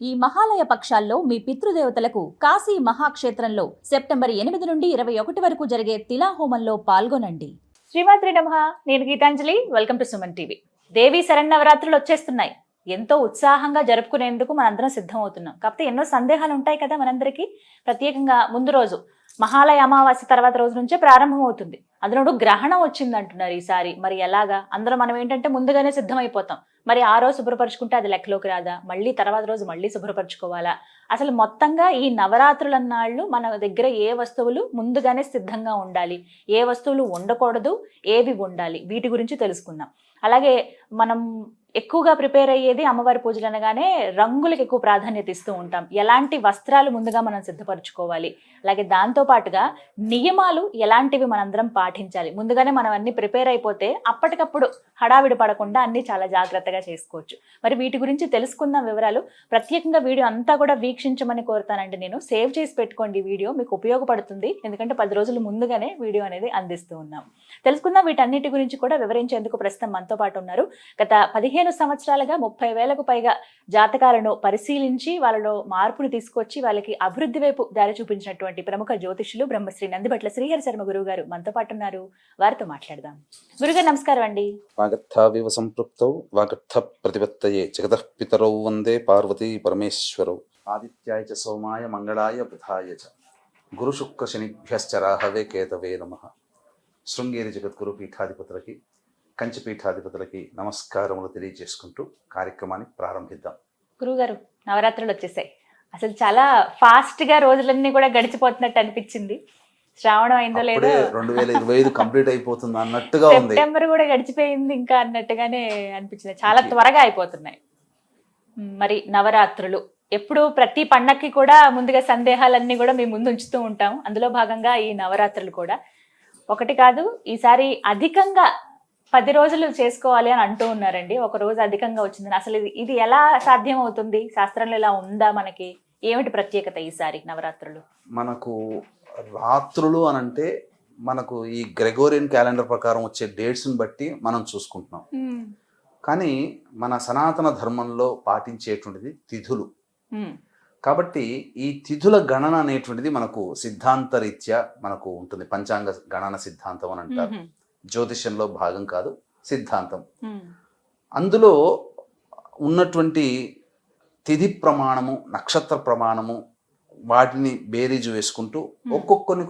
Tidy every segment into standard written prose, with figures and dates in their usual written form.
ఈ మహాలయ పక్షాల్లో మీ పితృదేవతలకు కాశీ మహాక్షేత్రంలో సెప్టెంబర్ 8 నుండి 21 వరకు జరిగే తిలాహోమంలో పాల్గొనండి. శ్రీమాత్రి నమః. నేను Geetanjali. Welcome to Suman TV. దేవీ శరన్నవరాత్రులు వచ్చేస్తున్నాయి. ఎంతో ఉత్సాహంగా జరుపుకునేందుకు మనందరం సిద్ధం అవుతున్నాం. కాకపోతే ఎన్నో సందేహాలు ఉంటాయి కదా మనందరికీ. ప్రత్యేకంగా ముందు రోజు మహాలయ అమావాస్య తర్వాత రోజు నుంచే ప్రారంభం అవుతుంది. అందులో గ్రహణం వచ్చింది అంటున్నారు ఈసారి. మరి ఎలాగా? అందులో మనం ఏంటంటే ముందుగానే సిద్ధమైపోతాం. మరి ఆ రోజు శుభ్రపరచుకుంటే అది లెక్కలోకి రాదా? మళ్ళీ తర్వాత రోజు మళ్ళీ శుభ్రపరచుకోవాలా? అసలు మొత్తంగా ఈ నవరాత్రులన్నాళ్ళు మన దగ్గర ఏ వస్తువులు ముందుగానే సిద్ధంగా ఉండాలి, ఏ వస్తువులు ఉండకూడదు, ఏవి ఉండాలి, వీటి గురించి తెలుసుకుందాం. అలాగే మనం ఎక్కువగా ప్రిపేర్ అయ్యేది అమ్మవారి పూజలు అనగానే రంగులకు ఎక్కువ ప్రాధాన్యత ఇస్తూ ఉంటాం. ఎలాంటి వస్త్రాలు ముందుగా మనం సిద్ధపరచుకోవాలి, అలాగే దాంతో పాటుగా నియమాలు ఎలాంటివి మనందరం పాటించాలి. ముందుగానే మనం అన్ని ప్రిపేర్ అయిపోతే అప్పటికప్పుడు హడావిడి పడకుండా అన్ని చాలా జాగ్రత్తగా చేసుకోవచ్చు. మరి వీటి గురించి తెలుసుకుందాం వివరాలు. ప్రత్యేకంగా వీడియో అంతా కూడా వీక్షించమని కోరుతానండి. నేను సేవ్ చేసి పెట్టుకోండి. వీడియో మీకు ఉపయోగపడుతుంది, ఎందుకంటే 10 రోజులు ముందుగానే వీడియో అనేది అందిస్తూ ఉన్నాం. తెలుసుకుందాం. వీటన్నిటి గురించి కూడా వివరించేందుకు ప్రస్తుతం మనతో పాటు ఉన్నారు. గత 15 సంవత్సరాలుగా 30,000కు పైగా జాతకాలను పరిశీలించి వాళ్ళలో మార్పుని తీసుకొచ్చి వాళ్ళకి అభివృద్ధి వైపు దారి చూపించినటువంటి ప్రముఖ జ్యోతిష్యులు బ్రహ్మశ్రీ నందిబట్ల శ్రీహరి శర్మ గురువు గారు మనతో పాటు ఉన్నారు. వారితో మాట్లాడదాం. గురుగారు నమస్కారం అండి. వాగర్థావివ సంపృక్తౌ వాగర్థ ప్రతిపత్తయే జగతః పితరౌ వందే పార్వతీ పరమేశ్వరౌ. ఆదిత్యాయ చ సోమాయ మంగళాయ బుధాయ చ గురు శుక్ర శనిభ్యశ్చ రాహవే కేతవే నమః. శృంగేరి జగద్గురు పీఠాధిపతులకి, కంచి పీఠాధిపతులకి నమస్కారములు తెలియజేసుకుంటూ కార్యక్రమాన్ని ప్రారంభిద్దాం. గురుగారు, నవరాత్రులు వచ్చేసాయి. అసలు చాలా ఫాస్ట్ గా రోజులన్నీ కూడా గడిచిపోతున్నట్టు అనిపించింది. శ్రావణం అయిందో లేదో 2025 కంప్లీట్ అయిపోతుంది అన్నట్టుగా ఉంది. సెప్టెంబర్ కూడా గడిచిపోయింది ఇంకా అన్నట్టుగానే అనిపించింది. చాలా త్వరగా అయిపోతున్నాయి. మరి నవరాత్రులు ఎప్పుడు ప్రతి పండక్కి కూడా ముందుగా సందేహాలన్నీ కూడా మేము ముందు ఉంచుతూ ఉంటాం. అందులో భాగంగా ఈ నవరాత్రులు కూడా ఒకటి కాదు, ఈసారి అధికంగా 10 రోజులు చేసుకోవాలి అని అంటూ ఉన్నారండి. ఒక రోజు అధికంగా వచ్చిందని అసలు ఇది ఎలా సాధ్యం అవుతుంది? శాస్త్రంలో ఇలా ఉందా? మనకి ఏమిటి ప్రత్యేకత ఈసారి నవరాత్రులు? మనకు రాత్రులు అనంటే మనకు ఈ గ్రెగోరియన్ క్యాలెండర్ ప్రకారం వచ్చే డేట్స్ని బట్టి మనం చూసుకుంటున్నాం. కానీ మన సనాతన ధర్మంలో పాటించేటువంటిది తిథులు. కాబట్టి ఈ తిథుల గణన అనేటువంటిది మనకు సిద్ధాంత రీత్యా మనకు ఉంటుంది. పంచాంగ గణన సిద్ధాంతం అని అంటారు. జ్యోతిష్యంలో భాగం కాదు, సిద్ధాంతం. అందులో ఉన్నటువంటి తిథి ప్రమాణము, నక్షత్ర ప్రమాణము, వాటిని బేరీజు వేసుకుంటూ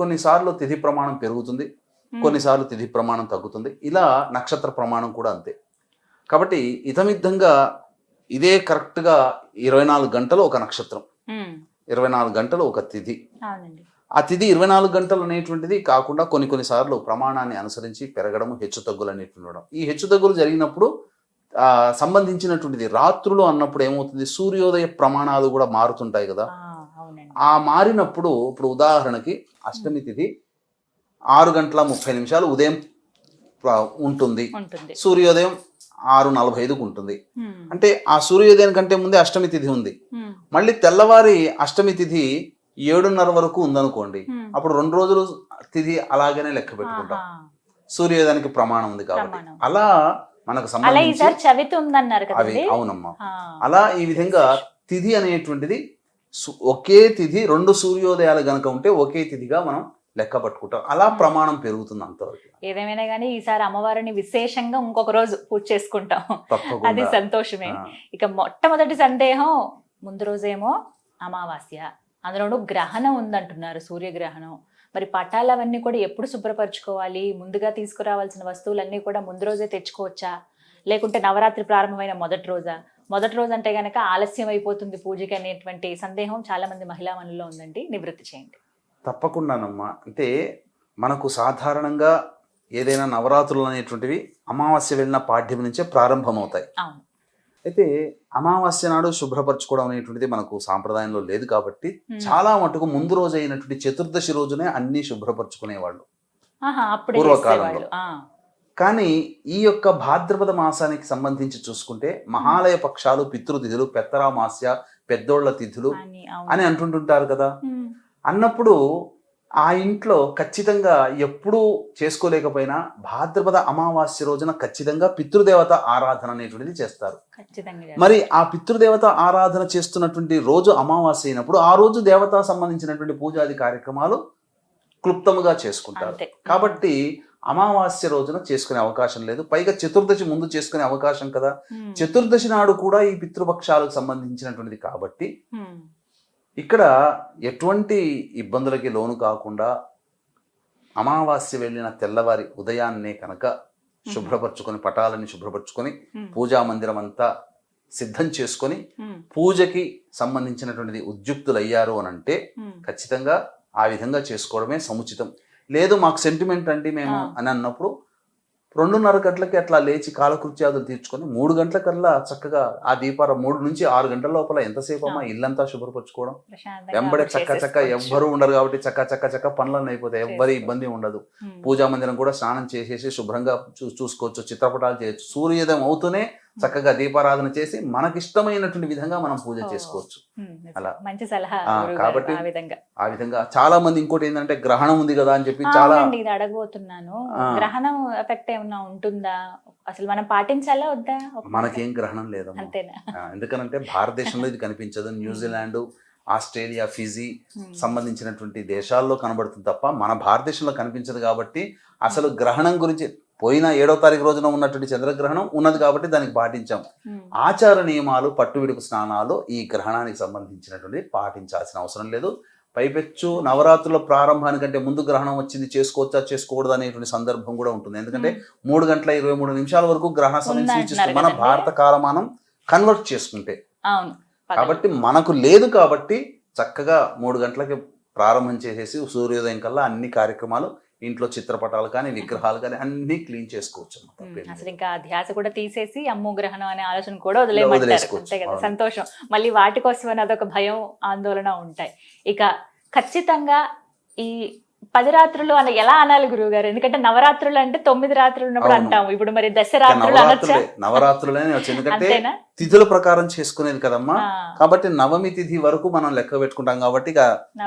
కొన్నిసార్లు తిథి ప్రమాణం పెరుగుతుంది, కొన్నిసార్లు తిథి ప్రమాణం తగ్గుతుంది. ఇలా నక్షత్ర ప్రమాణం కూడా అంతే. కాబట్టి ఇతమిద్దంగా ఇదే కరెక్ట్గా 24 గంటలు ఒక నక్షత్రం, 24 గంటలు ఒక తిథి. ఆ తిథి 24 గంటలు అనేటువంటిది కాకుండా కొన్నిసార్లు ప్రమాణాన్ని అనుసరించి పెరగడము, హెచ్చు తగ్గులు అనేటువంటి ఉండడం. ఈ హెచ్చు తగ్గులు జరిగినప్పుడు సంబంధించినటువంటిది రాత్రులు అన్నప్పుడు ఏమవుతుంది, సూర్యోదయ ప్రమాణాలు కూడా మారుతుంటాయి కదా. ఆ మారినప్పుడు ఇప్పుడు ఉదాహరణకి అష్టమి తిథి 6:30 ఉదయం ఉంటుంది, సూర్యోదయం 6:45కు ఉంటుంది. అంటే ఆ సూర్యోదయం కంటే ముందే అష్టమి తిథి ఉంది. మళ్ళీ తెల్లవారి అష్టమి తిథి 7:30 వరకు ఉందనుకోండి, అప్పుడు 2 రోజులు తిథి అలాగనే లెక్క పెట్టుకుంటాం. సూర్యోదయానికి ప్రమాణం ఉంది కాబట్టి అలా మనకు సంబంధించి అవి అవునమ్మా. అలా ఈ విధంగా తిథి అనేటువంటిది ఒకే తిథి 2 సూర్యోదయాలు గనక ఉంటే ఒకే తిథిగా మనం లెక్క పట్టుకుంటాం. అలా ప్రమాణం పెరుగుతుంది అంతవరకు. ఏదేమైనా కానీ ఈసారి అమ్మవారిని విశేషంగా ఇంకొక రోజు పూజ చేసుకుంటాం, అది సంతోషమే. ఇక మొట్టమొదటి సందేహం, ముందు రోజేమో అమావాస్య, అందులోనూ గ్రహణం ఉందంటున్నారు, సూర్యగ్రహణం. మరి పటాలు అవన్నీ కూడా ఎప్పుడు శుభ్రపరచుకోవాలి? ముందుగా తీసుకురావాల్సిన వస్తువులన్నీ కూడా ముందు రోజే తెచ్చుకోవచ్చా, లేకుంటే నవరాత్రి ప్రారంభమైన మొదటి రోజు అంటే గనక ఆలస్యం అయిపోతుంది పూజకి అనేటువంటి సందేహం చాలా మంది మహిళా మనుల్లో ఉందండి. నివృత్తి చేయండి. తప్పకుండానమ్మా. అంటే మనకు సాధారణంగా ఏదైనా నవరాత్రులు అనేటువంటివి అమావాస్య వెళ్ళిన పాఠ్యం నుంచే ప్రారంభమవుతాయి. అయితే అమావాస్య నాడు శుభ్రపరచుకోవడం అనేటువంటిది మనకు సాంప్రదాయంలో లేదు కాబట్టి చాలా మటుకు ముందు రోజు అయినటువంటి చతుర్దశి రోజునే అన్ని శుభ్రపరచుకునేవాళ్ళు పూర్వకాలంలో. కానీ ఈ యొక్క భాద్రపద మాసానికి సంబంధించి చూసుకుంటే మహాలయ పక్షాలు, పితృతిథులు, పెత్తరామాస్య, పెద్దోళ్ల తిథులు అని అంటుంటుంటారు కదా. అన్నప్పుడు ఆ ఇంట్లో ఖచ్చితంగా ఎప్పుడూ చేసుకోలేకపోయినా భాద్రపద అమావాస్య రోజున ఖచ్చితంగా పితృదేవత ఆరాధన అనేటువంటిది చేస్తారు. ఖచ్చితంగా మరి ఆ పితృదేవత ఆరాధన చేస్తున్నటువంటి రోజు అమావాస్య అయినప్పుడు ఆ రోజు దేవత సంబంధించినటువంటి పూజాది కార్యక్రమాలు క్లుప్తముగా చేసుకుంటారు. అంతే. కాబట్టి అమావాస్య రోజున చేసుకునే అవకాశం లేదు. పైగా చతుర్దశి ముందు చేసుకునే అవకాశం కదా. చతుర్దశి నాడు కూడా ఈ పితృపక్షాలకు సంబంధించినటువంటిది కాబట్టి ఇక్కడ ఎటువంటి ఇబ్బందులకి లోను కాకుండా అమావాస్య వెళ్ళిన తెల్లవారి ఉదయాన్నే కనుక శుభ్రపరచుకొని పటాలని శుభ్రపరచుకొని పూజా మందిరం అంతా సిద్ధం చేసుకొని పూజకి సంబంధించినటువంటిది ఉద్యుక్తులయ్యారు అని అంటే ఖచ్చితంగా ఆ విధంగా చేసుకోవడమే సముచితం. లేదు మాకు సెంటిమెంట్ అండి మేము అని అన్నప్పుడు 2:30 గంటలకి అట్లా లేచి కాలకృత్యాదులు తీర్చుకొని 3 గంటలకల్లా చక్కగా ఆ దీపారం 3 నుంచి 6 గంటల లోపల ఎంతసేపు అమ్మా ఇల్లంతా శుభ్రపరచుకోవడం. వెంబడే చక్క ఎవ్వరూ ఉండరు కాబట్టి చక్క పనులన్నీ అయిపోతాయి. ఎవ్వరి ఇబ్బంది ఉండదు. పూజా మందిరం కూడా స్నానం చేసేసి శుభ్రంగా చూసుకోవచ్చు, చిత్రపటాలు చేయొచ్చు. సూర్యోదయం అవుతూనే చక్కగా దీపారాధన చేసి మనకిష్టమైనటువంటి విధంగా మనం పూజ చేసుకోవచ్చు. అలా మంచి సలహా. కాబట్టి ఆ విధంగా చాలా మంది ఇంకోటి ఏంటంటే గ్రహణం ఉంది కదా అని చెప్పి చాలా ఇది అడగబోతున్నాను. గ్రహణం ఎఫెక్ట్ ఏమన్నా ఉంటుందా, అసలు మనం పాటించాలా వద్దా? మనకేం గ్రహణం లేదు. అంతేనా? ఎందుకనంటే భారతదేశంలో ఇది కనిపించదు. న్యూజిలాండ్, ఆస్ట్రేలియా, ఫిజీ సంబంధించినటువంటి దేశాల్లో కనబడుతుంది తప్ప మన భారతదేశంలో కనిపించదు. కాబట్టి అసలు గ్రహణం గురించి పోయిన 7వ తారీఖు రోజున ఉన్నటువంటి చంద్రగ్రహణం ఉన్నది కాబట్టి దానికి పాటించాం. ఆచార నియమాలు, పట్టువిడుపు స్నానాలు ఈ గ్రహణానికి సంబంధించినటువంటి పాటించాల్సిన అవసరం లేదు. పైపెచ్చు నవరాత్రుల ప్రారంభానికంటే ముందు గ్రహణం వచ్చింది, చేసుకోవచ్చా చేసుకోకూడదు అనేటువంటి సందర్భం కూడా ఉంటుంది. ఎందుకంటే 3:23 వరకు గ్రహణ సమయం సూచిస్తుంది మన భారత కాలమానం కన్వర్ట్ చేసుకుంటే. కాబట్టి మనకు లేదు కాబట్టి చక్కగా 3 గంటలకి ప్రారంభం చేసేసి సూర్యోదయం కల్లా అన్ని కార్యక్రమాలు ఇంట్లో చిత్రపటాలు కానీ విగ్రహాలు కానీ అన్ని క్లీన్ చేసుకోవచ్చు. అసలు ఇంకా ధ్యాస కూడా తీసేసి అమ్మో గ్రహణం అనే ఆలోచన కూడా వదిలేమంటారు. అంతే కదా, సంతోషం. మళ్ళీ వాటి కోసం అని అదొక భయం, ఆందోళన ఉంటాయి. ఇక ఖచ్చితంగా ఈ 10 రాత్రులు అని ఎలా అనాలి గురువు గారు? ఎందుకంటే నవరాత్రులు అంటే 9 రాత్రులు ఉన్నప్పుడు అంటాము. ఇప్పుడు మరి దశరాత్రులు అనొచ్చా? నవరాత్రులే ఎందుకంటే తిథుల ప్రకారం చేసుకునేది కదమ్మా. కాబట్టి నవమి తిథి వరకు మనం లెక్క పెట్టుకుంటాం కాబట్టి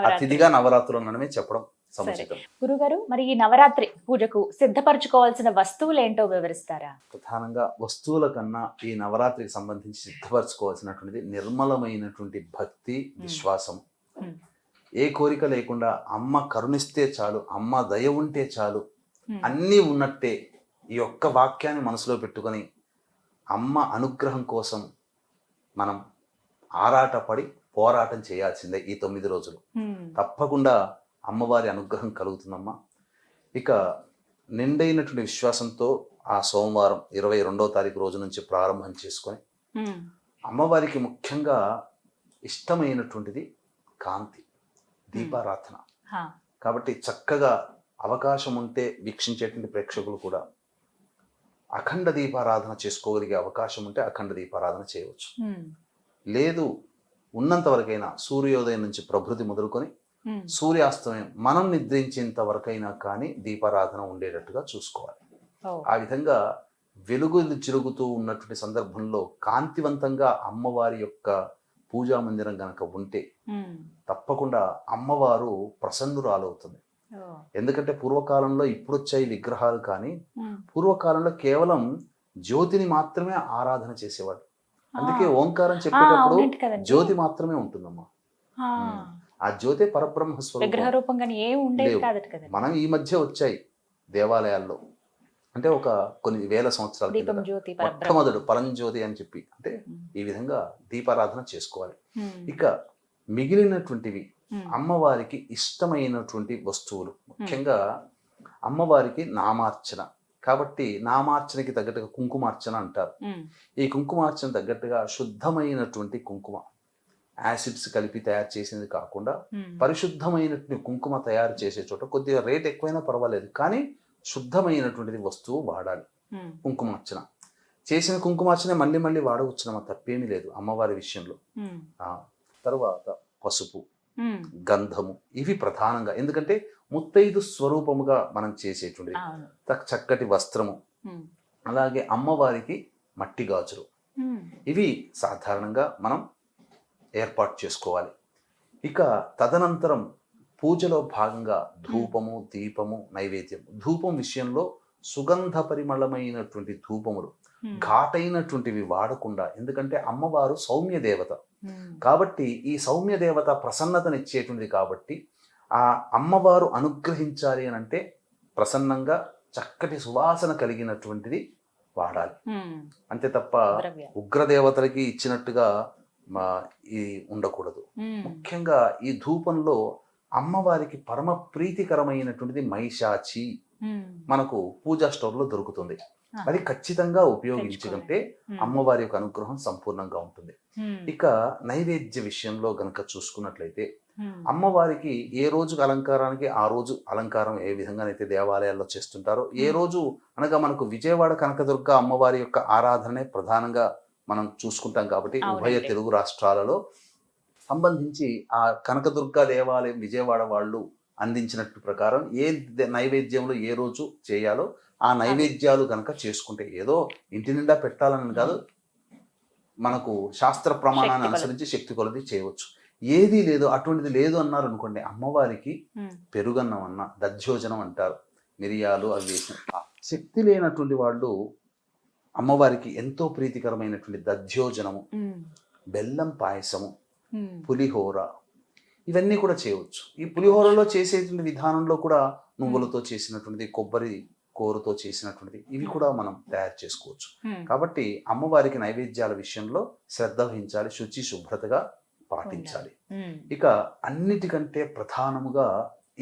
ఆ తిథిగా నవరాత్రులు అనడమే చెప్పడం సముచితం. గురుగారు, మరి ఈ నవరాత్రి పూజకు సిద్ధపరచుకోవాల్సిన వస్తువులు ఏంటో వివరిస్తారా? ప్రధానంగా వస్తువుల కన్నా ఈ నవరాత్రికి సంబంధించి సిద్ధపరచుకోవాల్సినటువంటిది నిర్మలమైనటువంటి భక్తి, విశ్వాసం. ఏ కోరిక లేకుండా అమ్మ కరుణిస్తే చాలు, అమ్మ దయ ఉంటే చాలు, అన్నీ ఉన్నట్టే ఈ ఒక్క వాక్యాన్ని మనసులో పెట్టుకొని అమ్మ అనుగ్రహం కోసం మనం ఆరాటపడి పోరాటం చేయాల్సిందే. ఈ 9 రోజులు తప్పకుండా అమ్మవారి అనుగ్రహం కలుగుతుందమ్మా. ఇక నిండైనటువంటి విశ్వాసంతో ఆ సోమవారం 22వ తారీఖు రోజు నుంచి ప్రారంభం చేసుకొని అమ్మవారికి ముఖ్యంగా ఇష్టమైనటువంటిది కాంతి, దీపారాధన. కాబట్టి చక్కగా అవకాశం ఉంటే వీక్షించేటువంటి ప్రేక్షకులు కూడా అఖండ దీపారాధన చేసుకోగలిగే అవకాశం ఉంటే అఖండ దీపారాధన చేయవచ్చు. లేదు ఉన్నంత వరకైనా సూర్యోదయం నుంచి ప్రభృతి మొదలుకొని సూర్యాస్తమయం మనం నిద్రించేంత వరకైనా కానీ దీపారాధన ఉండేటట్టుగా చూసుకోవాలి. ఆ విధంగా వెలుగులు చిరుగుతూ ఉన్నటువంటి సందర్భంలో కాంతివంతంగా అమ్మవారి యొక్క పూజా మందిరం గనక ఉంటే తప్పకుండా అమ్మవారు ప్రసన్నురాలవుతుంది. ఎందుకంటే పూర్వకాలంలో ఇప్పుడు వచ్చాయి విగ్రహాలు, కానీ పూర్వకాలంలో కేవలం జ్యోతిని మాత్రమే ఆరాధన చేసేవాడు. అందుకే ఓంకారం చెప్పేటప్పుడు జ్యోతి మాత్రమే ఉంటుందమ్మా. ఆ జ్యోతి పరబ్రహ్మ స్వరూపం. మనం ఈ మధ్య వచ్చాయి దేవాలయాల్లో, అంటే ఒక కొన్ని వేల సంవత్సరాల మొట్టమొదటి పరంజ్యోతి అని చెప్పి, అంటే ఈ విధంగా దీపారాధన చేసుకోవాలి. ఇక మిగిలినటువంటివి అమ్మవారికి ఇష్టమైనటువంటి వస్తువులు, ముఖ్యంగా అమ్మవారికి నామార్చన. కాబట్టి నామార్చనకి తగ్గట్టుగా కుంకుమార్చన అంటారు. ఈ కుంకుమార్చన తగ్గట్టుగా శుద్ధమైనటువంటి కుంకుమ, యాసిడ్స్ కలిపి తయారు చేసింది కాకుండా పరిశుద్ధమైనటువంటి కుంకుమ తయారు చేసే చోట కొద్దిగా రేట్ ఎక్కువైనా పర్వాలేదు, కానీ శుద్ధమైనటువంటిది వస్తువు వాడాలి. కుంకుమార్చన చేసిన కుంకుమార్చన మళ్ళీ మళ్ళీ వాడవచ్చునమ్మా, తప్పేమీ లేదు అమ్మవారి విషయంలో. తర్వాత పసుపు, గంధము, ఇవి ప్రధానంగా. ఎందుకంటే ముత్తైదు స్వరూపముగా మనం చేసేటువంటిది. చక్కటి వస్త్రము, అలాగే అమ్మవారికి మట్టి గాజులు, ఇవి సాధారణంగా మనం ఏర్పాటు చేసుకోవాలి. ఇక తదనంతరం పూజలో భాగంగా ధూపము, దీపము, నైవేద్యం. ధూపం విషయంలో సుగంధ పరిమళమైనటువంటి ధూపములు, ఘాటైనటువంటివి వాడకుండా, ఎందుకంటే అమ్మవారు సౌమ్య దేవత కాబట్టి, ఈ సౌమ్య దేవత ప్రసన్నతనిచ్చేటువంటిది కాబట్టి, ఆ అమ్మవారు అనుగ్రహించాలి అని అంటే ప్రసన్నంగా చక్కటి సువాసన కలిగినటువంటిది వాడాలి. అంతే తప్ప ఉగ్రదేవతలకి ఇచ్చినట్టుగా ఇది ఉండకూడదు. ముఖ్యంగా ఈ ధూపంలో అమ్మవారికి పరమ ప్రీతికరమైనటువంటిది మైషాచి మనకు పూజా స్టోర్ లో దొరుకుతుంది. అది ఖచ్చితంగా ఉపయోగించుకుంటే అమ్మవారి యొక్క అనుగ్రహం సంపూర్ణంగా ఉంటుంది. ఇక నైవేద్య విషయంలో గనక చూసుకున్నట్లయితే అమ్మవారికి ఏ రోజుకి అలంకారానికి ఆ రోజు అలంకారం ఏ విధంగానైతే దేవాలయాల్లో చేస్తుంటారో, ఏ రోజు అనగా మనకు విజయవాడ కనకదుర్గ అమ్మవారి యొక్క ఆరాధనే ప్రధానంగా మనం చూసుకుంటాం కాబట్టి, ఉభయ తెలుగు రాష్ట్రాలలో సంబంధించి ఆ కనకదుర్గ దేవాలయం విజయవాడ వాళ్ళు అందించినట్టు ప్రకారం ఏ నైవేద్యంలో ఏ రోజు చేయాలో ఆ నైవేద్యాలు కనుక చేసుకుంటే, ఏదో ఇంటి నిండా పెట్టాలని కాదు, మనకు శాస్త్ర ప్రమాణాన్ని అనుసరించి శక్తి కొలది చేయవచ్చు. ఏది లేదు, అటువంటిది లేదు అన్నారు అనుకోండి, అమ్మవారికి పెరుగన్నం అన్న దధ్యోజనం అంటారు, మిరియాలు అవి వేసిన. శక్తి లేనటువంటి వాళ్ళు అమ్మవారికి ఎంతో ప్రీతికరమైనటువంటి దధ్యోజనము, బెల్లం పాయసము, పులిహోర, ఇవన్నీ కూడా చేయవచ్చు. ఈ పులిహోరలో చేసేటువంటి విధానంలో కూడా నువ్వులతో చేసినటువంటిది, కొబ్బరి కోరుతో చేసినటువంటిది, ఇవి కూడా మనం తయారు చేసుకోవచ్చు. కాబట్టి అమ్మవారికి నైవేద్యాల విషయంలో శ్రద్ధ వహించాలి, శుచి శుభ్రతగా పాటించాలి. ఇక అన్నిటికంటే ప్రధానముగా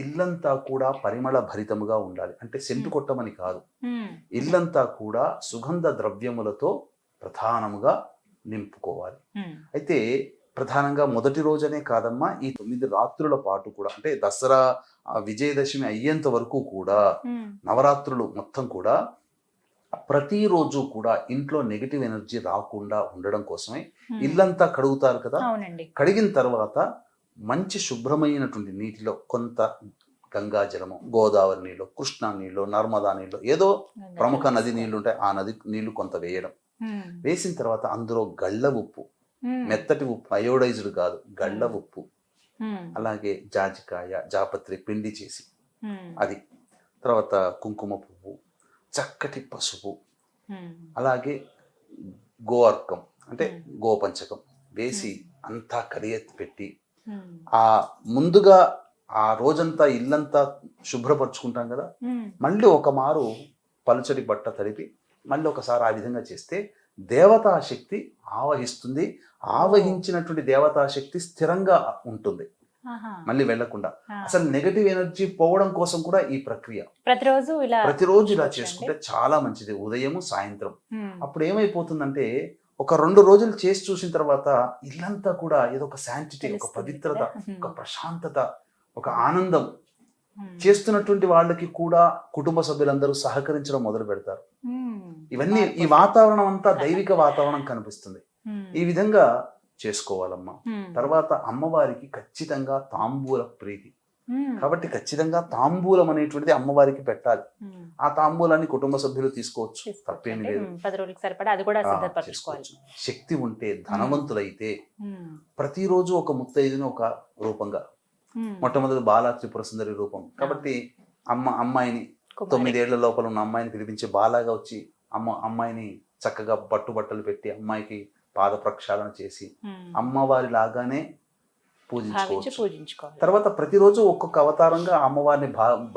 ఇల్లంతా కూడా పరిమళ భరితముగా ఉండాలి. అంటే సెంటు కొట్టమని కాదు, ఇల్లంతా కూడా సుగంధ ద్రవ్యములతో ప్రధానముగా నింపుకోవాలి. అయితే ప్రధానంగా మొదటి రోజనే కాదమ్మా, ఈ 9 రాత్రుల పాటు కూడా, అంటే దసరా విజయదశమి అయ్యేంత వరకు కూడా, నవరాత్రులు మొత్తం కూడా ప్రతిరోజు కూడా ఇంట్లో నెగిటివ్ ఎనర్జీ రాకుండా ఉండడం కోసమే ఇల్లంతా కడుగుతారు కదా. కడిగిన తర్వాత మంచి శుభ్రమైనటువంటి నీటిలో కొంత గంగా జలము, గోదావరి నీళ్ళు, కృష్ణా నీళ్ళు, నర్మదా నీళ్ళు, ఏదో ప్రముఖ నది నీళ్లు ఉంటాయి, ఆ నది నీళ్లు కొంత వేయడం. వేసిన తర్వాత అందులో గళ్ళ ఉప్పు, మెత్తటి ఉప్పు, అయోడైజ్డ్ కాదు, గళ్ళ ఉప్పు, అలాగే జాజికాయ, జాపత్రి పిండి చేసి అది, తర్వాత కుంకుమ పువ్వు, చక్కటి పసుపు, అలాగే గోఅర్కం అంటే గోపంచకం వేసి అంతా కడియెత్తి పెట్టి, ఆ ముందుగా ఆ రోజంతా ఇల్లంతా శుభ్రపరచుకుంటాం కదా, మళ్ళీ ఒక మారు పలుచటి బట్ట తడిపి మళ్ళీ ఒకసారి ఆ విధంగా చేస్తే దేవతా శక్తి ఆవహిస్తుంది. ఆవహించినటువంటి దేవతా శక్తి స్థిరంగా ఉంటుంది, మళ్ళీ వెళ్లకుండా. అసలు నెగటివ్ ఎనర్జీ పోవడం కోసం కూడా ఈ ప్రక్రియ ప్రతిరోజు ఇలా చేసుకుంటే చాలా మంచిది, ఉదయము సాయంత్రం. అప్పుడు ఏమైపోతుందంటే ఒక 2 రోజులు చేసి చూసిన తర్వాత ఇల్లంతా కూడా ఏదో ఒక శాంటిటీ, ఒక పవిత్రత, ఒక ప్రశాంతత, ఒక ఆనందం. చేస్తున్నటువంటి వాళ్ళకి కూడా కుటుంబ సభ్యులందరూ సహకరించడం మొదలు పెడతారు. ఇవన్నీ ఈ వాతావరణం అంతా దైవిక వాతావరణం కనిపిస్తుంది. ఈ విధంగా చేసుకోవాలమ్మా. తర్వాత అమ్మవారికి ఖచ్చితంగా తాంబూల ప్రీతి కాబట్టి ఖచ్చితంగా తాంబూలం అనేటువంటిది అమ్మవారికి పెట్టాలి. ఆ తాంబూలాన్ని కుటుంబ సభ్యులు తీసుకోవచ్చు, తప్పేమీ లేదు. 10 రోజులకు సరిపడా అది కూడా సిద్ధపరచుకోవాలి. శక్తి ఉంటే, ధనవంతులైతే ప్రతిరోజు ఒక ముత్తైదుని ఒక రూపంగా, మొట్టమొదటి బాలా త్రిపుర సుందరి రూపం కాబట్టి అమ్మాయిని 9 ఏళ్ల లోపల ఉన్న అమ్మాయిని పిలిపించి బాలాగా వచ్చి అమ్మాయిని చక్కగా బట్టలు పెట్టి అమ్మాయికి పాద ప్రక్షాళన చేసి అమ్మవారి లాగానే పూజించుకోవాలి. తర్వాత ప్రతిరోజు ఒక్కొక్క అవతారంగా అమ్మవారిని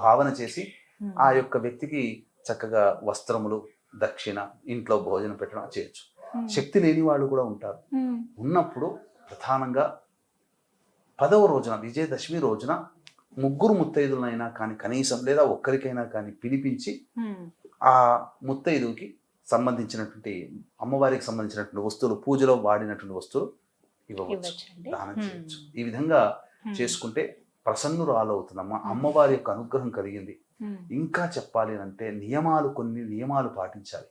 భావన చేసి ఆ యొక్క వ్యక్తికి చక్కగా వస్త్రములు, దక్షిణ, ఇంట్లో భోజనం పెట్టడం చేయొచ్చు. శక్తి లేని వాళ్ళు కూడా ఉంటారు. ఉన్నప్పుడు ప్రధానంగా 10వ రోజున, విజయదశమి రోజున 3 ముత్తైదులైనా కానీ కనీసం, లేదా ఒక్కరికైనా కానీ పిలిపించి ఆ ముత్తైదుకి సంబంధించినటువంటి, అమ్మవారికి సంబంధించినటువంటి వస్తువులు, పూజలో వాడినటువంటి వస్తువులు ఇవ్వవచ్చు, దానం చేయవచ్చు. ఈ విధంగా చేసుకుంటే ప్రసన్నురాలు అవుతుందమ్మా. అమ్మవారి యొక్క అనుగ్రహం కలిగింది. ఇంకా చెప్పాలి అంటే కొన్ని నియమాలు పాటించాలి.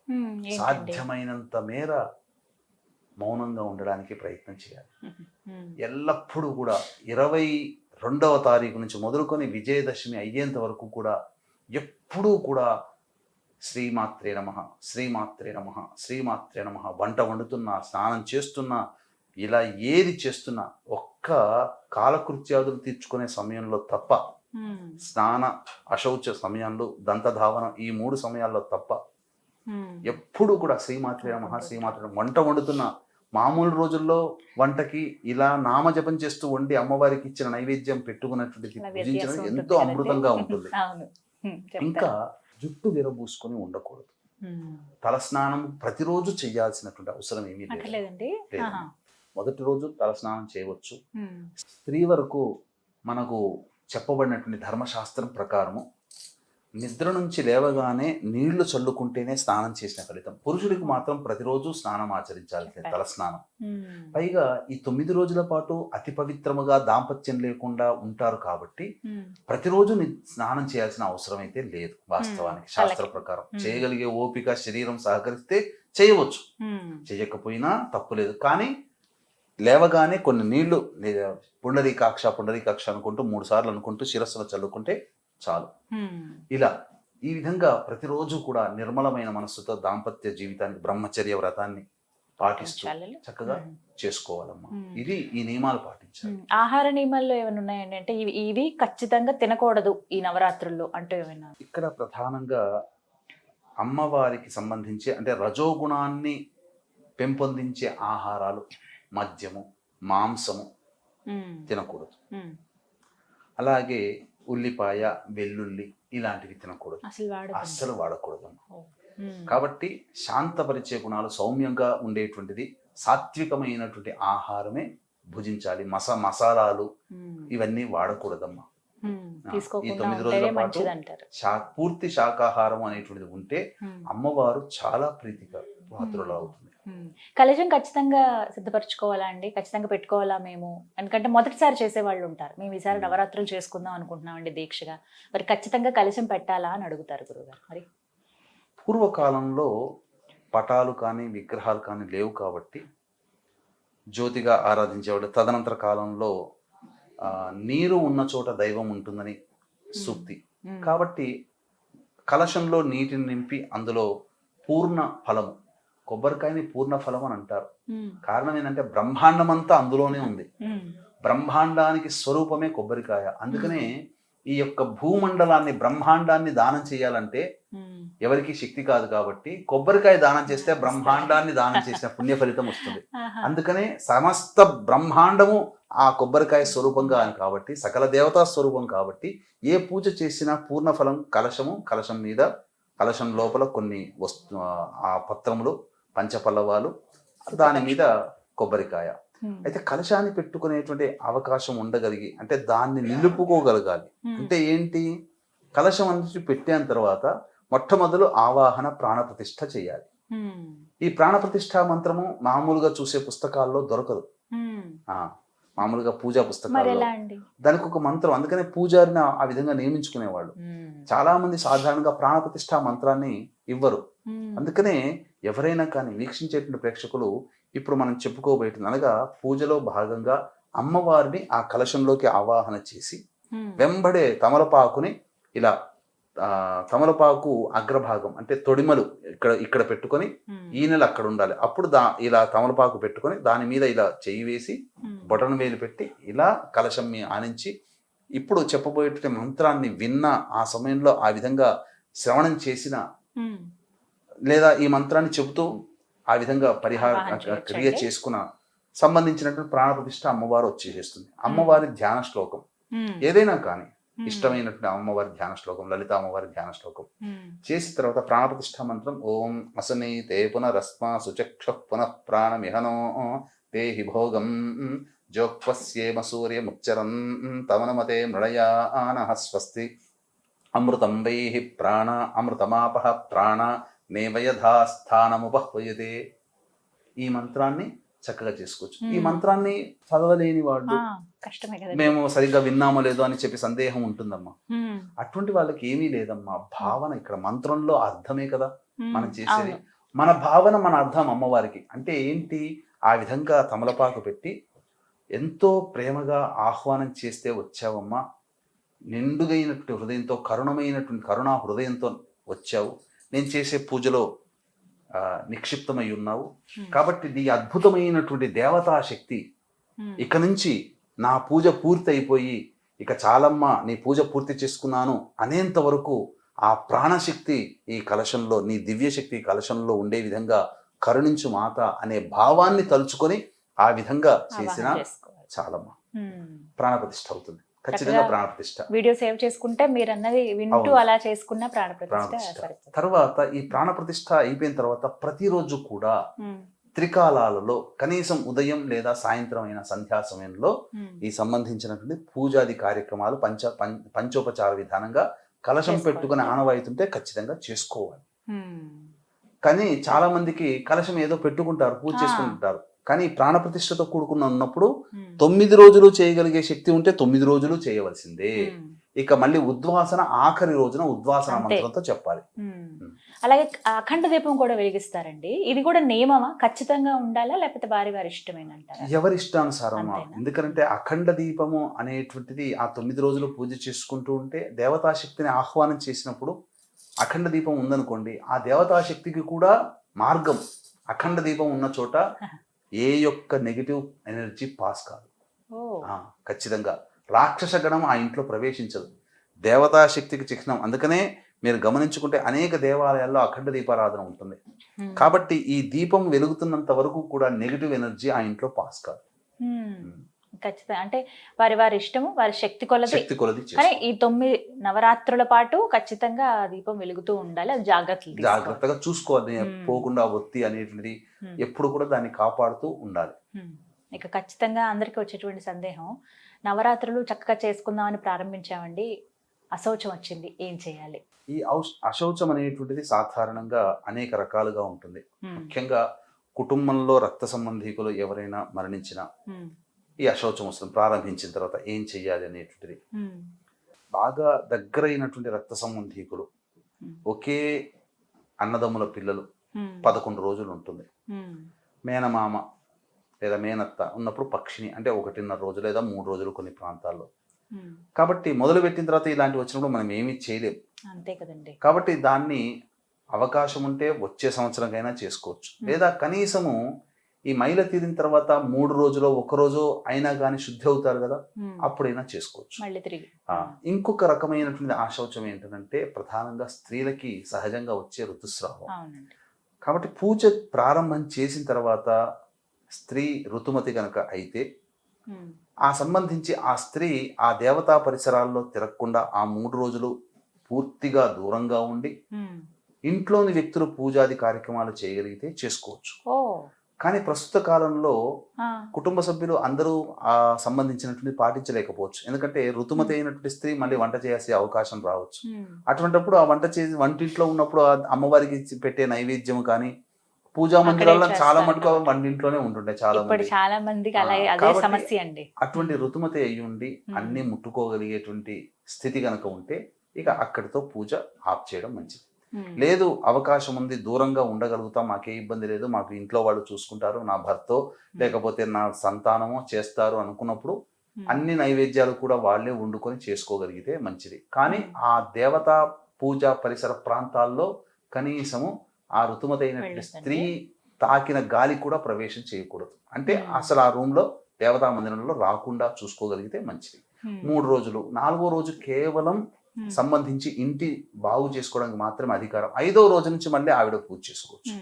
సాధ్యమైనంత మేర మౌనంగా ఉండడానికి ప్రయత్నం చేయాలి. ఎల్లప్పుడూ కూడా 22వ తారీఖు నుంచి మొదలుకొని విజయదశమి అయ్యేంత వరకు కూడా ఎప్పుడూ కూడా శ్రీమాత్రే నమః, శ్రీమాత్రే నమః, శ్రీమాత్రే నమః, వంట వండుతున్నా, స్నానం చేస్తున్నా, ఇలా ఏది చేస్తున్నా ఒక్క కాలకృత్యాదులు తీర్చుకునే సమయంలో తప్ప, స్నాన అశౌచ సమయంలో, దంతధావన ఈ 3 సమయాల్లో తప్ప ఎప్పుడు కూడా శ్రీమాత్రే నమః శ్రీమాత్రే నమః. వంట వండుతున్న మామూలు రోజుల్లో వంటకి ఇలా నామజపం చేస్తూ వండి అమ్మవారికి ఇచ్చిన నైవేద్యం పెట్టుకున్నటువంటి భుజించడం ఎంతో అమృతంగా ఉంటుంది. ఇంకా జుట్టు విరబూసుకొని ఉండకూడదు. తలస్నానం ప్రతిరోజు చేయాల్సినటువంటి అవసరం ఏమీ లేదు. మొదటి రోజు తలస్నానం చేయవచ్చు. స్త్రీ వరకు మనకు చెప్పబడినటువంటి ధర్మశాస్త్రం ప్రకారము నిద్ర నుంచి లేవగానే నీళ్లు చల్లుకుంటేనే స్నానం చేసిన ఫలితం. పురుషుడికి మాత్రం ప్రతిరోజు స్నానం ఆచరించాల్సింది, తలస్నానం. పైగా ఈ 9 రోజుల పాటు అతి పవిత్రముగా దాంపత్యం లేకుండా ఉంటారు కాబట్టి ప్రతిరోజు స్నానం చేయాల్సిన అవసరం అయితే లేదు. వాస్తవానికి శాస్త్ర ప్రకారం చేయగలిగే ఓపిక శరీరం సహకరిస్తే చేయవచ్చు, చేయకపోయినా తప్పు లేదు. కానీ లేవగానే కొన్ని నీళ్లు పుండరీకాక్ష అనుకుంటూ 3 సార్లు అనుకుంటూ శిరస్సులో చల్లుకుంటే చాలు. ఇలా ఈ విధంగా ప్రతిరోజు కూడా నిర్మలమైన మనస్సుతో దాంపత్య జీవితానికి బ్రహ్మచర్య వ్రతాన్ని పాటిస్తూ చక్కగా చేసుకోవాలమ్మా. ఇది ఈ నియమాలు పాటించాలి. ఆహార నియమాల్లో ఏమైనా ఉన్నాయండి? అంటే ఇవి ఖచ్చితంగా తినకూడదు ఈ నవరాత్రుల్లో అంటే ఏమైనా? ఇక్కడ ప్రధానంగా అమ్మవారికి సంబంధించి అంటే రజోగుణాన్ని పెంపొందించే ఆహారాలు, మద్యము, మాంసము తినకూడదు. అలాగే ఉల్లిపాయ, వెల్లుల్లి ఇలాంటివి తినకూడదు, అస్సలు వాడకూడదు. కాబట్టి శాంతపరిచే గుణాలు, సౌమ్యంగా ఉండేటువంటిది, సాత్వికమైనటువంటి ఆహారమే భుజించాలి. మసాలాలు ఇవన్నీ వాడకూడదమ్మా. ఈ 9 రోజుల పాటు పూర్తి శాకాహారం అనేటువంటిది ఉంటే అమ్మవారు చాలా ప్రీతిగా పాత్రలు అవుతుంది. కలశం ఖచ్చితంగా సిద్ధపరచుకోవాలా అండి? ఖచ్చితంగా పెట్టుకోవాలా మేము? ఎందుకంటే మొదటిసారి చేసే వాళ్ళు ఉంటారు, మేము ఈసారి నవరాత్రులు చేసుకుందాం అనుకుంటున్నాం అండి దీక్షగా, మరి ఖచ్చితంగా కలశం పెట్టాలా అని అడుగుతారు గురుగారు. మరి పూర్వకాలంలో పటాలు కానీ విగ్రహాలు కానీ లేవు కాబట్టి జ్యోతిగా ఆరాధించేవాడు. తదనంతర కాలంలో నీరు ఉన్న చోట దైవం ఉంటుందని సూక్తి కాబట్టి కలశంలో నీటిని నింపి అందులో పూర్ణ ఫలము, కొబ్బరికాయని పూర్ణ ఫలం అని అంటారు. కారణం ఏంటంటే బ్రహ్మాండం అంతా అందులోనే ఉంది. బ్రహ్మాండానికి స్వరూపమే కొబ్బరికాయ. అందుకనే ఈ యొక్క భూమండలాన్ని, బ్రహ్మాండాన్ని దానం చేయాలంటే ఎవరికి శక్తి కాదు కాబట్టి కొబ్బరికాయ దానం చేస్తే బ్రహ్మాండాన్ని దానం చేసిన పుణ్య ఫలితం వస్తుంది. అందుకనే సమస్త బ్రహ్మాండము ఆ కొబ్బరికాయ స్వరూపంగా కాబట్టి, సకల దేవతా స్వరూపం కాబట్టి ఏ పూజ చేసినా పూర్ణ ఫలం కలశము, కలశం మీద, కలశం లోపల కొన్ని ఆ పత్రములు, పంచపల్లవాలు, దాని మీద కొబ్బరికాయ. అయితే కలశాన్ని పెట్టుకునేటువంటి అవకాశం ఉండగలిగి అంటే దాన్ని నిలుపుకోగలగాలి. అంటే ఏంటి, కలశం అనేది పెట్టిన తర్వాత మొట్టమొదలు ఆవాహన ప్రాణప్రతిష్ఠ చేయాలి. ఈ ప్రాణప్రతిష్ఠ మంత్రము మామూలుగా చూసే పుస్తకాల్లో దొరకదు, మామూలుగా పూజా పుస్తకాల్లో దానికి ఒక మంత్రం. అందుకనే పూజారిని ఆ విధంగా నియమించుకునేవాళ్ళు. చాలా మంది సాధారణంగా ప్రాణప్రతిష్ఠ మంత్రాన్ని ఇవ్వరు. అందుకనే ఎవరైనా కానీ వీక్షించేటువంటి ప్రేక్షకులు ఇప్పుడు మనం చెప్పుకోబోయేది అనగా పూజలో భాగంగా అమ్మవారిని ఆ కలశంలోకి ఆవాహన చేసి వెంబడే తమలపాకుని ఇలా తమలపాకు అగ్రభాగం అంటే తొడిమలు ఇక్కడ పెట్టుకొని ఈనెలు అక్కడ ఉండాలి. అప్పుడు ఇలా తమలపాకు పెట్టుకొని దాని మీద ఇలా చెయ్యి వేసి బొటన వేలు పెట్టి ఇలా కలశం ఆనించి ఇప్పుడు చెప్పబోయేటువంటి మంత్రాన్ని విన్న ఆ సమయంలో ఆ విధంగా శ్రవణం చేసిన లేదా ఈ మంత్రాన్ని చెబుతూ ఆ విధంగా క్రియ చేసుకున్న సంబంధించినటువంటి ప్రాణప్రతిష్ఠ అమ్మవారు వచ్చేసేస్తుంది. అమ్మవారి ధ్యాన శ్లోకం ఏదైనా కానీ ఇష్టమైనటువంటి అమ్మవారి ధ్యాన శ్లోకం, లలిత అమ్మవారి ధ్యాన శ్లోకం చేసిన తర్వాత ప్రాణప్రతిష్ఠ మంత్రం ఓం అసనీతే పునరస్మా సుచక్ష పునః ప్రాణమిహనో దేహి భోగం జోక్వస్యేమ సూర్యముచ్చరం తవనమతే మృళయానః స్వస్తి అమృతం వైహి ప్రాణ అమృతమాపః ప్రాణ నేవయథాస్థానముపహ్వయతే. ఈ మంత్రాన్ని చక్కగా చేసుకోవచ్చు. ఈ మంత్రాన్ని చదవలేని వాళ్ళు మేము సరిగ్గా విన్నామో లేదో అని చెప్పి సందేహం ఉంటుందమ్మా. అటువంటి వాళ్ళకి ఏమీ లేదమ్మా. భావన ఇక్కడ మంత్రంలో అర్థమే కదా మనం చేసేది. మన భావన, మన అర్థం అమ్మవారికి అంటే ఏంటి, ఆ విధంగా తమలపాకు పెట్టి ఎంతో ప్రేమగా ఆహ్వానం చేస్తే వచ్చావమ్మా, నిండుగైనటువంటి హృదయంతో, కరుణమైనటువంటి కరుణా హృదయంతో వచ్చావు, నేను చేసే పూజలో నిక్షిప్తమై ఉన్నావు. కాబట్టి నీ అద్భుతమైనటువంటి దేవతా శక్తి ఇక నుంచి నా పూజ పూర్తి అయిపోయి ఇక చాలమ్మ నీ పూజ పూర్తి చేసుకున్నాను అనేంత వరకు ఆ ప్రాణశక్తి ఈ కలశంలో, నీ దివ్యశక్తి ఈ కలశంలో ఉండే విధంగా కరుణించు మాత అనే భావాన్ని తలుచుకొని ఆ విధంగా చేసిన చాలమ్మ ప్రాణప్రతిష్ఠ అవుతుంది. ఖచ్చితంగా ప్రాణప్రతిష్ఠ. వీడియో సేవ్ చేసుకుంటే మీరు అన్నది వింటూ అలా చేసుకున్న ప్రాణప్రతిష్ఠ. తర్వాత ఈ ప్రాణప్రతిష్ఠ అయిపోయిన తర్వాత ప్రతిరోజు కూడా త్రికాలాలలో కనీసం ఉదయం లేదా సాయంత్రం అయిన సంధ్యా సమయంలో ఈ సంబంధించినటువంటి పూజాది కార్యక్రమాలు పంచోపచార విధానంగా కలశం పెట్టుకుని ఆనవాయితుంటే ఖచ్చితంగా చేసుకోవాలి. కానీ చాలా మందికి కలశం ఏదో పెట్టుకుంటారు, పూజ చేసుకుంటారు. కానీ ప్రాణప్రతిష్ఠతో కూడుకున్న ఉన్నప్పుడు 9 రోజులు చేయగలిగే శక్తి ఉంటే 9 రోజులు చేయవలసిందే. ఇక మళ్ళీ ఉద్వాసన ఆఖరి రోజున ఉద్వాసన మంత్రంతో చెప్పాలి. అలాగే అఖండ దీపం కూడా వెలిగిస్తారండి. ఇది కూడా నియమమా? ఖచ్చితంగా ఉండాలా లేకపోతే వారి వారి ఇష్టమేనంటారా? ఎవరి ఇష్టానుసారమా. ఎందుకంటే అఖండ దీపము అనేటువంటిది ఆ 9 రోజులు పూజ చేసుకుంటూ ఉంటే దేవతాశక్తిని ఆహ్వానం చేసినప్పుడు అఖండ దీపం ఉందనుకోండి, ఆ దేవతాశక్తికి కూడా మార్గం. అఖండ దీపం ఉన్న చోట ఏ యొక్క నెగిటివ్ ఎనర్జీ పాస్ కాదు. ఖచ్చితంగా రాక్షస గణం ఆ ఇంట్లో ప్రవేశించదు. దేవతాశక్తికి చిహ్నం. అందుకనే మీరు గమనించుకుంటే అనేక దేవాలయాల్లో అఖండ దీపారాధన ఉంటుంది. కాబట్టి ఈ దీపం వెలుగుతున్నంత వరకు కూడా నెగిటివ్ ఎనర్జీ ఆ ఇంట్లో పాస్ కాదు. ఖచ్చితంగా అంటే వారి వారి ఇష్టము, వారి శక్తి కొలది. కానీ ఈ 9 నవరాత్రుల పాటు ఖచ్చితంగా దీపం వెలుగుతూ ఉండాలి. అది జాగ్రత్తగా చూసుకోవాలి. పోకుండా ఒత్తి అనేటువంటిది ఎప్పుడు కూడా దాన్ని కాపాడుతూ ఉండాలి. ఇక ఖచ్చితంగా అందరికి వచ్చేటువంటి సందేహం, నవరాత్రులు చక్కగా చేసుకుందామని ప్రారంభించామండి, అశౌచం వచ్చింది, ఏం చేయాలి? ఈ అశౌచం అనేటువంటిది సాధారణంగా అనేక రకాలుగా ఉంటుంది. ముఖ్యంగా కుటుంబంలో రక్త సంబంధీకులు ఎవరైనా మరణించినా ఈ అశౌచం వస్తుంది. ప్రారంభించిన తర్వాత ఏం చెయ్యాలి అనేటువంటిది. బాగా దగ్గరైనటువంటి రక్త సంబంధీకులు, ఒకే అన్నదమ్ముల పిల్లలు 11 రోజులు ఉంటుంది. మేనమామ లేదా మేనత్త ఉన్నప్పుడు పక్షిని అంటే 1.5 రోజు లేదా 3 రోజులు కొన్ని ప్రాంతాల్లో. కాబట్టి మొదలు పెట్టిన తర్వాత ఇలాంటివి వచ్చినప్పుడు మనం ఏమీ చేయలేం. అంతే కదండి. కాబట్టి దాన్ని అవకాశం ఉంటే వచ్చే సంవత్సరంకైనా చేసుకోవచ్చు. లేదా కనీసము ఈ మైల తీరిన తర్వాత 3 రోజులు 1 రోజు అయినా కానీ శుద్ధి అవుతారు కదా, అప్పుడైనా చేసుకోవచ్చు. ఇంకొక రకమైనటువంటి ఆశౌచం ఏంటంటే ప్రధానంగా స్త్రీలకి సహజంగా వచ్చే ఋతుస్రావం. కాబట్టి పూజ ప్రారంభం చేసిన తర్వాత స్త్రీ ఋతుమతి కనుక అయితే ఆ సంబంధించి ఆ స్త్రీ ఆ దేవతా పరిసరాల్లో తిరగకుండా ఆ 3 రోజులు పూర్తిగా దూరంగా ఉండి ఇంట్లోని వ్యక్తులు పూజాది కార్యక్రమాలు చేయగలిగితే చేసుకోవచ్చు. కానీ ప్రస్తుత కాలంలో కుటుంబ సభ్యులు అందరూ ఆ సంబంధించినటువంటి పాటించలేకపోవచ్చు. ఎందుకంటే ఋతుమతి అయినటువంటి స్త్రీ మళ్ళీ వంట చేసే అవకాశం రావచ్చు. అటువంటిప్పుడు ఆ వంటింట్లో ఉన్నప్పుడు అమ్మవారికి పెట్టే నైవేద్యం కానీ పూజా మందిరాల్లో చాలా మటుకు వంటింట్లోనే ఉంటుండే చాలా మంది. అటువంటి ఋతుమతి అయ్యి ఉండి అన్ని ముట్టుకోగలిగేటువంటి స్థితి కనుక ఉంటే ఇక అక్కడితో పూజ ఆఫ్ చేయడం మంచిది. లేదు అవకాశం ఉంది, దూరంగా ఉండగలుగుతాం, మాకే ఇబ్బంది లేదు, మాకు ఇంట్లో వాళ్ళు చూసుకుంటారు, నా భర్తో లేకపోతే నా సంతానమో చేస్తారు అనుకున్నప్పుడు అన్ని నైవేద్యాలు కూడా వాళ్ళే వండుకొని చేసుకోగలిగితే మంచిది. కానీ ఆ దేవతా పూజా పరిసర ప్రాంతాల్లో కనీసము ఆ ఋతుమతి అయినటువంటి స్త్రీ తాకిన గాలి కూడా ప్రవేశం చేయకూడదు. అంటే అసలు ఆ రూమ్ లో దేవతా మందిరంలో రాకుండా చూసుకోగలిగితే మంచిది. 3 రోజులు 4వ రోజు కేవలం సంబంధించి ఇంటి బాగు చేసుకోవడానికి మాత్రమే అధికారం. 5వ రోజు నుంచి మళ్ళీ ఆవిడ పూజ చేసుకోవచ్చు.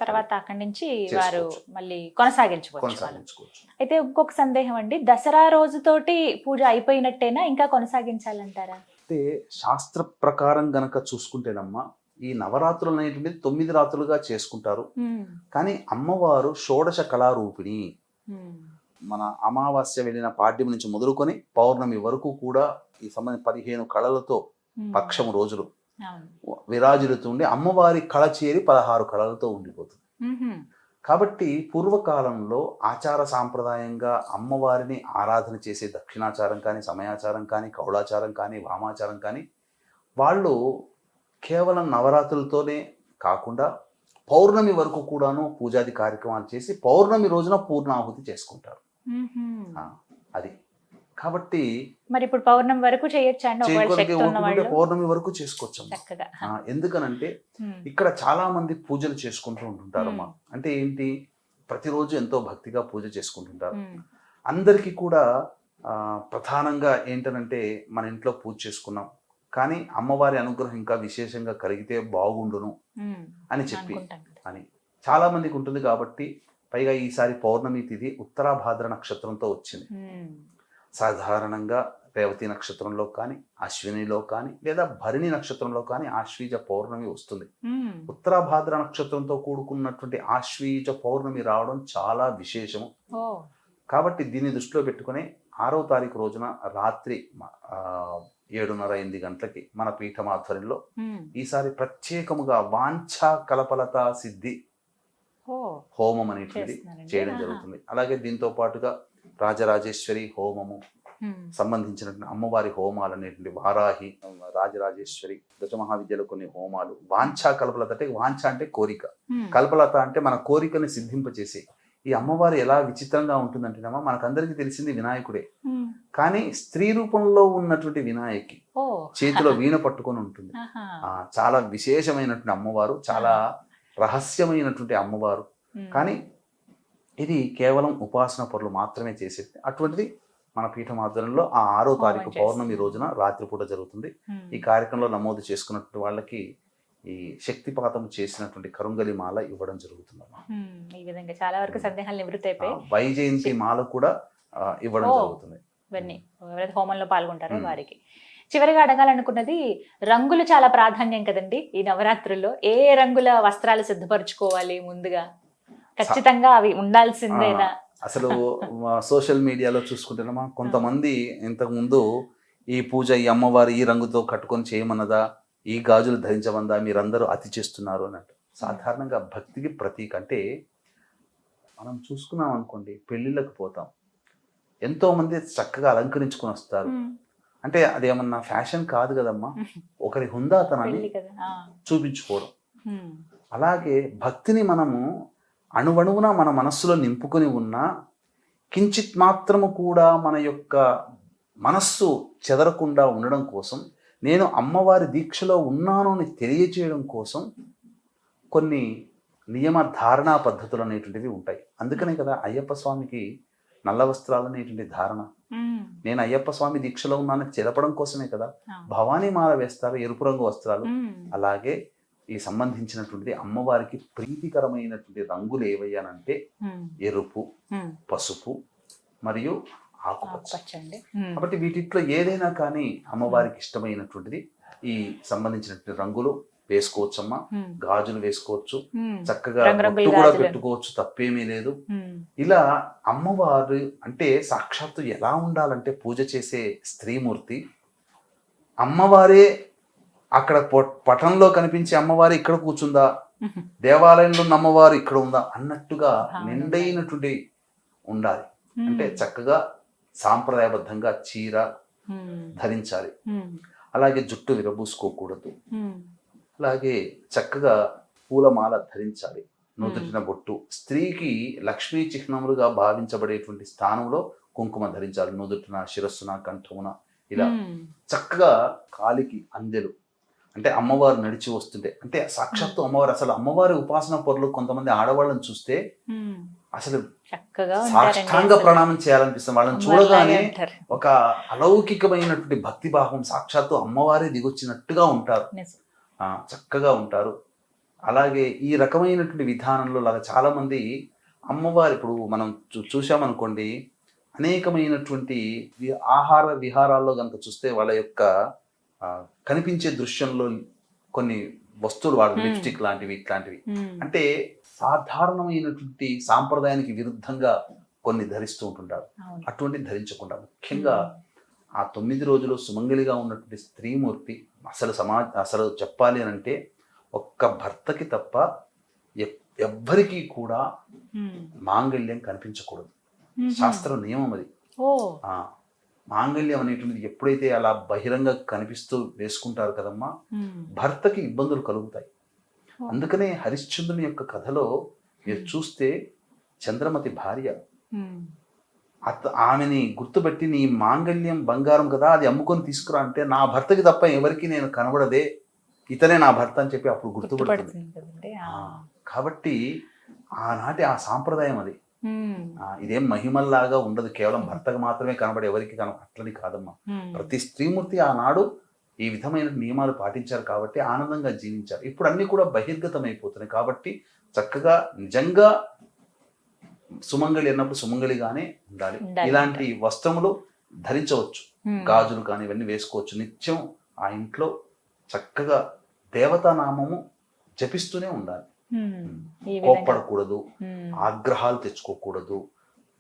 తర్వాత అక్కడి నుంచి వారు మళ్ళీ కొనసాగించుకోవచ్చు. అయితే ఇంకొక సందేహం అండి, దసరా రోజుతోటి పూజ అయిపోయినట్టేనా, ఇంకా కొనసాగించాలంటారా? అయితే శాస్త్ర ప్రకారం గనక చూసుకుంటేనమ్మా ఈ నవరాత్రులు అనేటువంటిది 9 రాత్రులుగా చేసుకుంటారు. కానీ అమ్మవారు షోడశ కళారూపిణి. మన అమావాస్య వెళ్ళిన పాడ్యం నుంచి మొదలుకొని పౌర్ణమి వరకు కూడా ఈ సంబంధించిన 15 కళలతో పక్షము రోజులు విరాజిల్లుతుండి అమ్మవారి కళ చేరి 16 కళలతో ఉండిపోతుంది. కాబట్టి పూర్వకాలంలో ఆచార సాంప్రదాయంగా అమ్మవారిని ఆరాధన చేసే దక్షిణాచారం కానీ, సమయాచారం కానీ, కౌళాచారం కానీ, వామాచారం కానీ వాళ్ళు కేవలం నవరాత్రులతోనే కాకుండా పౌర్ణమి వరకు కూడాను పూజాది కార్యక్రమాలు చేసి పౌర్ణమి రోజున పూర్ణాహుతి చేసుకుంటారు. అది కాబట్టి మరి ఇప్పుడు పౌర్ణమి వరకు చేయొచ్చా అండి ఒకవేళ శక్తి ఉన్న చేయకుండా వాళ్ళు పౌర్ణమి వరకు చేసుకోవచ్చమ్మా. చక్కగా ఎందుకనంటే ఇక్కడ చాలా మంది పూజలు చేసుకుంటూ ఉంటుంటారమ్మా. అంటే ఏంటి, ప్రతిరోజు ఎంతో భక్తిగా పూజ చేసుకుంటుంటారు. అందరికీ కూడా ప్రధానంగా ఏంటనంటే మన ఇంట్లో పూజ చేసుకున్నాం, కానీ అమ్మవారి అనుగ్రహం ఇంకా విశేషంగా కలిగితే బాగుండును అని చెప్పి అని చాలా మందికి ఉంటుంది. కాబట్టి పైగా ఈసారి పౌర్ణమి తిథి ఉత్తరాభాద్ర నక్షత్రంతో వచ్చింది. సాధారణంగా రేవతి నక్షత్రంలో కానీ, అశ్వినిలో కానీ, లేదా భరణి నక్షత్రంలో కానీ ఆశ్వీజ పౌర్ణమి వస్తుంది. ఉత్తరాభాద్ర నక్షత్రంతో కూడుకున్నటువంటి ఆశ్వీజ పౌర్ణమి రావడం చాలా విశేషము. కాబట్టి దీన్ని దృష్టిలో పెట్టుకుని 6వ తారీఖు రోజున రాత్రి 7:30-8 గంటలకి మన పీఠం ఆధ్వర్యంలో ఈసారి ప్రత్యేకముగా వాంఛా కలపలత సిద్ధి హోమం అనేటువంటిది చేయడం జరుగుతుంది. అలాగే దీంతో పాటుగా రాజరాజేశ్వరి హోమము సంబంధించినటువంటి అమ్మవారి హోమాలు అనేటువంటి వారాహి, రాజరాజేశ్వరి, దశమహావిద్యలో కొన్ని హోమాలు. వాంఛా కల్పలత అంటే వాంఛ అంటే కోరిక, కల్పలత అంటే మన కోరికని సిద్ధింపచేసి. ఈ అమ్మవారు ఎలా విచిత్రంగా ఉంటుందంటేనమ్మా, మనకందరికీ తెలిసింది వినాయకుడే, కానీ స్త్రీ రూపంలో ఉన్నటువంటి వినాయకి చేతిలో వీణ పట్టుకొని ఉంటుంది. చాలా విశేషమైనటువంటి అమ్మవారు, చాలా రహస్యమైనటువంటి అమ్మవారు. కానీ ఇది కేవలం ఉపాసన పనులు మాత్రమే చేసేది. అటువంటిది మన పీఠం ఆధ్వర్యంలో 6వ తారీఖు పౌర్ణమి రోజున రాత్రిపూట జరుగుతుంది. ఈ కార్యక్రమంలో నమోదు చేసుకున్నటువంటి వాళ్ళకి ఈ శక్తిపాతం చేసినటువంటి కరుంగలి మాల ఇవ్వడం జరుగుతుంది. ఈ విధంగా చాలా వరకు సందేహాలు నివృత్తి అయిపోయి వైజయంతి మాల కూడా ఇవ్వడం జరుగుతుంది. ఇవన్నీ ఎవరైతే హోమంలో పాల్గొంటారో వారికి. చివరిగా అడగాలనుకున్నది, రంగులు చాలా ప్రాధాన్యం కదండి ఈ నవరాత్రుల్లో. ఏ రంగుల వస్త్రాలు సిద్ధపరచుకోవాలి ముందుగా? ఖచ్చితంగా అవి ఉండాల్సిందేనా? అసలు సోషల్ మీడియాలో చూసుకుంటున్నామా, కొంతమంది ఇంతకు ముందు ఈ పూజ ఈ అమ్మవారు ఈ రంగుతో కట్టుకొని చేయమన్నదా, ఈ గాజులు ధరించమందా, మీరందరూ అతి చేస్తున్నారు అన్నట్టు. సాధారణంగా భక్తికి ప్రతీక. అంటే మనం చూసుకున్నాం అనుకోండి, పెళ్ళిళ్ళకి పోతాం, ఎంతో మంది చక్కగా అలంకరించుకొని వస్తారు. అంటే అదేమన్నా ఫ్యాషన్ కాదు కదమ్మా, ఒకరి హుందాతనాన్ని చూపించుకోవడం. అలాగే భక్తిని మనము అణువణువున మన మనస్సులో నింపుకొని ఉన్నా, కించిత్ మాత్రము కూడా మన యొక్క మనస్సు చెదరకుండా ఉండడం కోసం, నేను అమ్మవారి దీక్షలో ఉన్నాను అని తెలియచేయడం కోసం కొన్ని నియమ ధారణా పద్ధతులు అనేటువంటివి ఉంటాయి. అందుకనే కదా అయ్యప్ప స్వామికి నల్ల వస్త్రాలు అనేటువంటి ధారణ. నేను అయ్యప్ప స్వామి దీక్షలో ఉన్నానని తెలపడం కోసమే కదా. భవానీ మాల వేస్తారు, ఎరుపు రంగు వస్త్రాలు. అలాగే ఈ సంబంధించినటువంటి అమ్మవారికి ప్రీతికరమైనటువంటి రంగులు ఏవయ్యానంటే ఎరుపు, పసుపు మరియు ఆకుపచ్చ. కాబట్టి వీటిలో ఏదైనా కానీ అమ్మవారికి ఇష్టమైనటువంటిది ఈ సంబంధించినటువంటి రంగులు వేసుకోవచ్చమ్మా. గాజులు వేసుకోవచ్చు, చక్కగా బొట్టు కూడా పెట్టుకోవచ్చు, తప్పేమీ లేదు. ఇలా అమ్మవారు అంటే సాక్షాత్తు ఎలా ఉండాలంటే, పూజ చేసే స్త్రీమూర్తి అమ్మవారే అక్కడ పటంలో కనిపించే అమ్మవారు ఇక్కడ కూర్చుందా, దేవాలయంలో ఉన్న అమ్మవారు ఇక్కడ ఉందా అన్నట్టుగా నిండైనటువంటి ఉండాలి. అంటే చక్కగా సాంప్రదాయబద్ధంగా చీర ధరించాలి. అలాగే జుట్టు విరబూసుకోకూడదు. అలాగే చక్కగా పూలమాల ధరించాలి, నుదుటిన బొట్టు. స్త్రీకి లక్ష్మీ చిహ్నములుగా భావించబడేటువంటి స్థానంలో కుంకుమ ధరించాలి, నుదుటిన, శిరస్సున, కంఠమున. ఇలా చక్కగా కాలికి అందెలు, అంటే అమ్మవారు నడిచి వస్తుంటే, అంటే సాక్షాత్తు అమ్మవారు. అసలు అమ్మవారి ఉపాసన పరులు కొంతమంది ఆడవాళ్ళని చూస్తే అసలు సాష్టాంగ ప్రణామం చేయాలనిపిస్తుంది. వాళ్ళని చూడగానే ఒక అలౌకికమైనటువంటి భక్తి భావం, సాక్షాత్తు అమ్మవారే దిగొచ్చినట్టుగా ఉంటారు, చక్కగా ఉంటారు. అలాగే ఈ రకమైనటువంటి విధానంలో లాగా చాలా మంది అమ్మవారు, ఇప్పుడు మనం చూసామనుకోండి, అనేకమైనటువంటి ఆహార విహారాల్లో కనుక చూస్తే వాళ్ళ యొక్క కనిపించే దృశ్యంలో కొన్ని వస్తువులు వాడు, లిప్స్టిక్ లాంటివి, ఇట్లాంటివి. అంటే సాధారణమైనటువంటి సాంప్రదాయానికి విరుద్ధంగా కొన్ని ధరిస్తూ ఉంటుంటారు. అటువంటి ధరించకుండా ముఖ్యంగా ఆ 9 రోజులు సుమంగళిగా ఉన్నటువంటి స్త్రీమూర్తి అసలు చెప్పాలి అని అంటే ఒక్క భర్తకి తప్ప ఎవ్వరికీ కూడా మాంగళ్యం కనిపించకూడదు. శాస్త్ర నియమం అది. మాంగళ్యం అనేటువంటిది ఎప్పుడైతే అలా బహిరంగ కనిపిస్తూ వేసుకుంటారు కదమ్మా, భర్తకి ఇబ్బందులు కలుగుతాయి. అందుకనే హరిశ్చంద్రుని యొక్క కథలో మీరు చూస్తే, చంద్రమతి భార్య ఆమెని గుర్తుపెట్టి నీ మాంగళ్యం బంగారం కదా అది అమ్ముకొని తీసుకురా అంటే నా భర్తకి తప్ప ఎవరికి నేను కనబడదే, ఇతనే నా భర్త అని చెప్పి అప్పుడు గుర్తుపడుతుంది. కాబట్టి ఆనాటి ఆ సాంప్రదాయం అది. ఇదేం మహిమల్లాగా ఉండదు, కేవలం భర్తకు మాత్రమే కనబడి ఎవరికి అట్లని కాదమ్మా. ప్రతి స్త్రీమూర్తి ఆనాడు ఈ విధమైన నియమాలు పాటించారు కాబట్టి ఆనందంగా జీవించారు. ఇప్పుడు అన్ని కూడా బహిర్గతం అయిపోతున్నాయి కాబట్టి చక్కగా నిజంగా సుమంగళి అన్నప్పుడు సుమంగళిగానే ఉండాలి. ఇలాంటి వస్త్రములు ధరించవచ్చు, గాజులు కానీ ఇవన్నీ వేసుకోవచ్చు. నిత్యం ఆ ఇంట్లో చక్కగా దేవతానామము జపిస్తూనే ఉండాలి. కోప్పడకూడదు, ఆగ్రహాలు తెచ్చుకోకూడదు,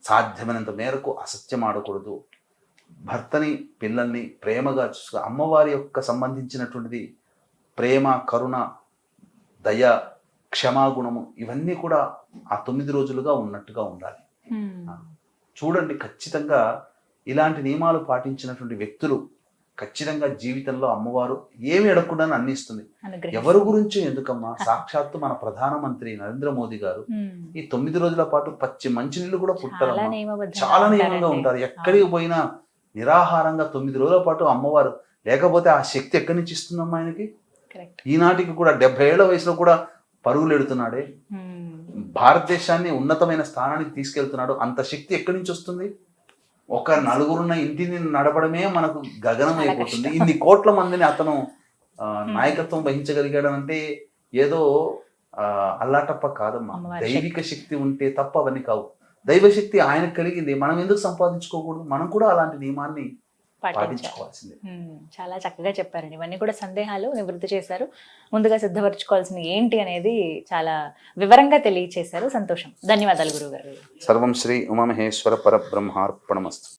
సాధ్యమైనంత మేరకు అసత్యం ఆడకూడదు, భర్తని పిల్లల్ని ప్రేమగా చూసుకో. అమ్మవారి యొక్క సంబంధించినటువంటిది ప్రేమ, కరుణ, దయ, క్షమాగుణము ఇవన్నీ కూడా ఆ 9 రోజులుగా ఉన్నట్టుగా ఉండాలి. చూడండి, ఖచ్చితంగా ఇలాంటి నియమాలు పాటించినటువంటి వ్యక్తులు ఖచ్చితంగా జీవితంలో అమ్మవారు ఏమి అడగకుండా అన్ని ఇస్తుంది. ఎవరి గురించి ఎందుకమ్మా, సాక్షాత్తు మన ప్రధానమంత్రి నరేంద్ర మోదీ గారు ఈ 9 రోజుల పాటు పచ్చి మంచినీళ్ళు కూడా పుట్టారమ్మా. చాలా నియమంగా ఉంటారు. ఎక్కడికి పోయినా నిరాహారంగా 9 రోజుల పాటు అమ్మవారు, లేకపోతే ఆ శక్తి ఎక్కడి నుంచి ఇస్తుందమ్మా ఆయనకి? ఈనాటికి కూడా 70 ఏళ్ల వయసులో కూడా పరుగులు ఎడుతున్నాడే, భారతదేశాన్ని ఉన్నతమైన స్థానానికి తీసుకెళ్తున్నాడు. అంత శక్తి ఎక్కడి నుంచి వస్తుంది? ఒక నలుగురున్న ఇంటిని నడపడమే మనకు గగనం అయిపోతుంది. ఇన్ని కోట్ల మందిని అతను నాయకత్వం వహించగలిగాడంటే ఏదో అల్లాటప్ప కాదమ్మా. దైవిక శక్తి ఉంటే తప్ప అవన్నీ కావు. దైవశక్తి ఆయనకు కలిగింది, మనం ఎందుకు సంపాదించుకోకూడదు? మనం కూడా అలాంటి నియమాన్ని పాటించుకోవాల్సిందే. చాలా చక్కగా చెప్పారండి. ఇవన్నీ కూడా సందేహాలు నివృత్తి చేశారు. ముందుగా సిద్ధపరచుకోవాల్సింది ఏంటి అనేది చాలా వివరంగా తెలియచేశారు. సంతోషం. ధన్యవాదాలు గురువు గారు. సర్వం శ్రీ ఉమామహేశ్వర పరబ్రహ్మార్పణమస్తు.